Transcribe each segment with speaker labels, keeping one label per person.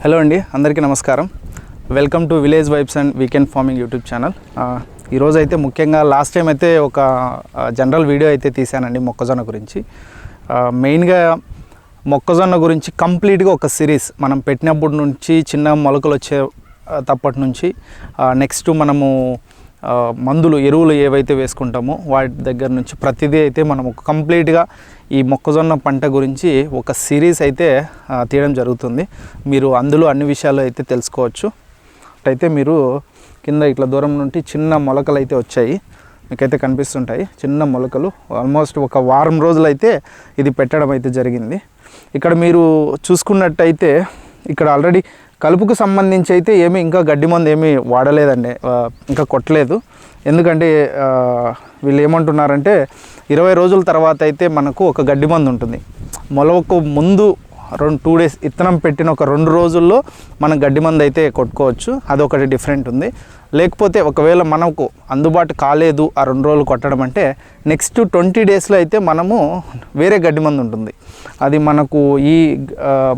Speaker 1: Hello అండి, అందరికీ నమస్కారం. Welcome to village vibes and weekend farming YouTube channel. ఈరోజు అయితే ముఖ్యంగా లాస్ట్ టైం అయితే ఒక జనరల్ వీడియో అయితే తీశానండి మొక్కజొన్న గురించి. మెయిన్గా మొక్కజొన్న గురించి కంప్లీట్గా ఒక సిరీస్ మనం పెట్టినప్పటి నుంచి చిన్న మొలకలు వచ్చే తప్పటి నుంచి నెక్స్ట్ మనము మందులు ఎరువులు ఏవైతే వేసుకుంటామో వాటి దగ్గర నుంచి ప్రతిదీ అయితే మనం కంప్లీట్గా ఈ మొక్కజొన్న పంట గురించి ఒక సిరీస్ అయితే తీయడం జరుగుతుంది. మీరు అందులో అన్ని విషయాలు అయితే తెలుసుకోవచ్చు. అయితే మీరు కింద ఇట్లా దూరం నుండి చిన్న మొలకలు అయితే వచ్చాయి, మీకైతే కనిపిస్తుంటాయి. చిన్న మొలకలు ఆల్మోస్ట్ ఒక వారం రోజులైతే ఇది పెట్టడం అయితే జరిగింది. ఇక్కడ మీరు చూసుకున్నట్టయితే ఇక్కడ ఆల్రెడీ కలుపుకు సంబంధించి అయితే ఏమీ ఇంకా గడ్డి మందు ఏమీ వాడలేదండి, ఇంకా కొట్టలేదు. ఎందుకంటే వీళ్ళు ఏమంటున్నారంటే 20 రోజుల తర్వాత అయితే మనకు ఒక గడ్డి మందు ఉంటుంది. మొలవకు ముందు 2 డేస్ ఇత్తనం పెట్టిన ఒక 2 రోజుల్లో మనం గడ్డి మందు అయితే కొట్టుకోవచ్చు. అదొకటి డిఫరెంట్ ఉంది. లేకపోతే ఒకవేళ మనకు అందుబాటు కాలేదు ఆ 2 రోజులు కొట్టడం అంటే నెక్స్ట్ 20 డేస్లో అయితే మనము వేరే గడ్డి మందు ఉంటుంది. అది మనకు ఈ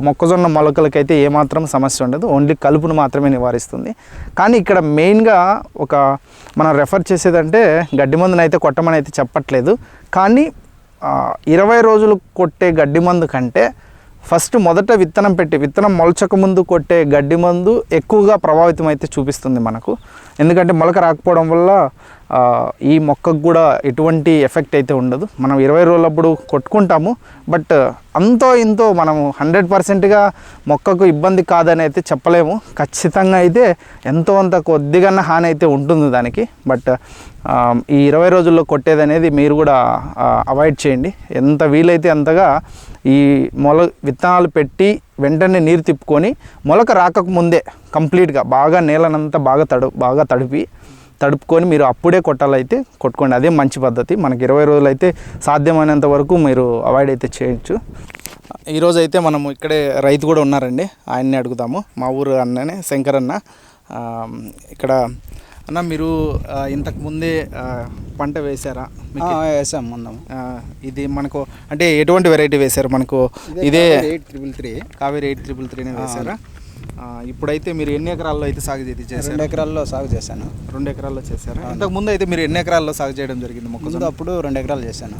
Speaker 1: మొక్కజొన్న మొలకలకైతే ఏమాత్రం సమస్య ఉండదు, ఓన్లీ కలుపును మాత్రమే నివారిస్తుంది. కానీ ఇక్కడ మెయిన్గా ఒక మనం రెఫర్ చేసేదంటే గడ్డి మందుని అయితే కొట్టమని అయితే చెప్పట్లేదు. కానీ 20 రోజులు కొట్టే గడ్డి మందు కంటే ఫస్ట్ మొదట విత్తనం మొలచక ముందు కొట్టే గడ్డి మందు ఎక్కువగా ప్రభావితం అయితే చూపిస్తుంది మనకు. ఎందుకంటే మొలక రాకపోవడం వల్ల ఈ మొక్కకు కూడా ఎటువంటి ఎఫెక్ట్ అయితే ఉండదు. మనం 20 రోజులప్పుడు కొట్టుకుంటాము, బట్ అంతో ఇంతో మనము 100%గా మొక్కకు ఇబ్బంది కాదని అయితే చెప్పలేము. ఖచ్చితంగా అయితే ఎంతో అంత కొద్దిగా హాని అయితే ఉంటుంది దానికి. బట్ ఈ 20 రోజుల్లో కొట్టేది అనేది మీరు కూడా అవాయిడ్ చేయండి. ఎంత వీలైతే అంతగా ఈ విత్తనాలు పెట్టి వెంటనే నీరు తిప్పుకొని మొలక రాకముందే కంప్లీట్గా బాగా నేలనంతా బాగా తడుపుకొని మీరు అప్పుడే కొట్టాలైతే కొట్టుకోండి. అదే మంచి పద్ధతి. మనకి 20 రోజులు అయితే సాధ్యమైనంత వరకు మీరు అవాయిడ్ అయితే చేయొచ్చు. ఈరోజు అయితే మనము ఇక్కడే రైతు కూడా ఉన్నారండి, ఆయన్ని అడుగుదాము. మా ఊరు అన్ననే శంకర్ అన్న. ఇక్కడ అన్న మీరు ఇంతకు ముందే పంట వేశారా?
Speaker 2: వేసాం ముందు.
Speaker 1: ఇది మనకు అంటే ఎటువంటి వెరైటీ వేశారు? మనకు ఇదే
Speaker 2: 833
Speaker 1: కావేరి 833 వేశారా? ఇప్పుడైతే మీరు ఎన్ని ఎకరాల్లో అయితే సాగు చేశారు?
Speaker 2: 2 ఎకరాల్లో సాగు చేశాను.
Speaker 1: 2 ఎకరాల్లో చేశారు. ఇంతకు ముందు అయితే మీరు ఎన్ని ఎకరాల్లో సాగు చేయడం జరిగింది మొక్కజొన్న?
Speaker 2: అప్పుడు 2 ఎకరాలు చేశాను.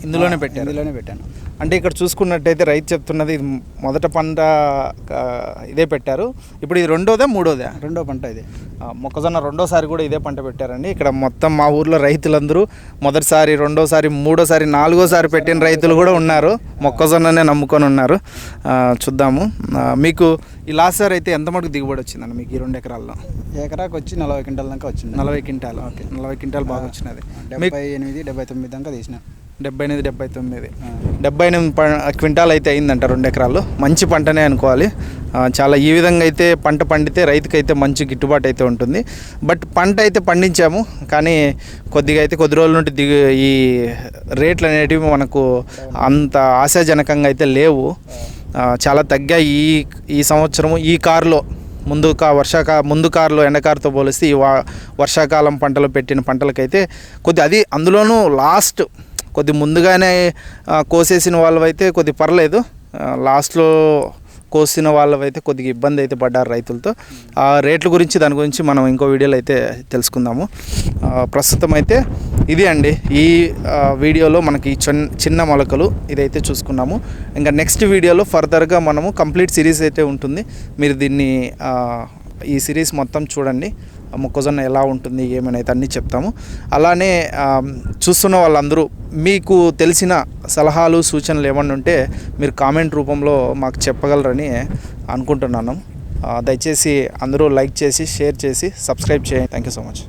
Speaker 1: ఇందులోనే పెట్టాను. అంటే ఇక్కడ చూసుకున్నట్టయితే రైతు చెప్తున్నది ఇది మొదట పంట ఇదే పెట్టారు. ఇప్పుడు ఇది మూడోదా?
Speaker 2: రెండో పంట ఇది.
Speaker 1: మొక్కజొన్న రెండోసారి కూడా ఇదే పంట పెట్టారండి. ఇక్కడ మొత్తం మా ఊర్లో రైతులందరూ మొదటిసారి, రెండోసారి, మూడోసారి, 4గోసారి పెట్టిన రైతులు కూడా ఉన్నారు. మొక్కజొన్ననే నమ్ముకొని ఉన్నారు. చూద్దాము. మీకు ఈ లాస్ట్ సారి అయితే ఎంత మటుకు దిగుబడి వచ్చిందండి మీకు ఈ 2 ఎకరాల్లో?
Speaker 2: ఎకరాకు వచ్చి 40 క్వింటాల దాకా వచ్చింది.
Speaker 1: 40 క్వింటాలు. ఓకే, 40 క్వింటాలు బాగా వచ్చినది.
Speaker 2: 78, 79 దాకా తీసిన.
Speaker 1: 78, 79 క్వింటాల్ అయితే అయిందంట 2 ఎకరాల్లో. మంచి పంటనే అనుకోవాలి. చాలా ఈ విధంగా అయితే పంట పండితే రైతుకైతే మంచి గిట్టుబాటు అయితే ఉంటుంది. బట్ పంట అయితే పండించాము, కానీ కొద్ది రోజుల నుండి ఈ రేట్లు అనేటివి మనకు అంత ఆశాజనకంగా అయితే లేవు. చాలా తగ్గాయి ఈ సంవత్సరము. ఈ కారులో ముందు కారులో ఎండకారుతో పోలిస్తే ఈ వర్షాకాలం పంటలు పెట్టిన పంటలకైతే అది అందులోనూ లాస్ట్ ముందుగానే కోసేసిన వాళ్ళవైతే పర్లేదు. లాస్ట్లో కోసిన వాళ్ళవైతే కొద్దిగా ఇబ్బంది అయితే పడ్డారు రైతులతో. ఆ రేట్ల గురించి దాని గురించి మనం ఇంకో వీడియోలో అయితే తెలుసుకుందాము. ప్రస్తుతం అయితే ఇది అండి ఈ వీడియోలో మనకి చిన్న మొలకలు ఇదైతే చూసుకున్నాము. ఇంకా నెక్స్ట్ వీడియోలో ఫర్దర్గా మనము కంప్లీట్ సిరీస్ అయితే ఉంటుంది. మీరు దీన్ని ఈ సిరీస్ మొత్తం చూడండి. మొక్కజొన్న ఎలా ఉంటుంది ఏమైనా అన్నీ చెప్తాము. అలానే చూస్తున్న వాళ్ళందరూ మీకు తెలిసిన సలహాలు సూచనలు ఏమన్నా ఉంటే మీరు కామెంట్ రూపంలో మాకు చెప్పగలరని అనుకుంటున్నాను. దయచేసి అందరూ లైక్ చేసి షేర్ చేసి సబ్స్క్రైబ్ చేయండి. Thank you so much.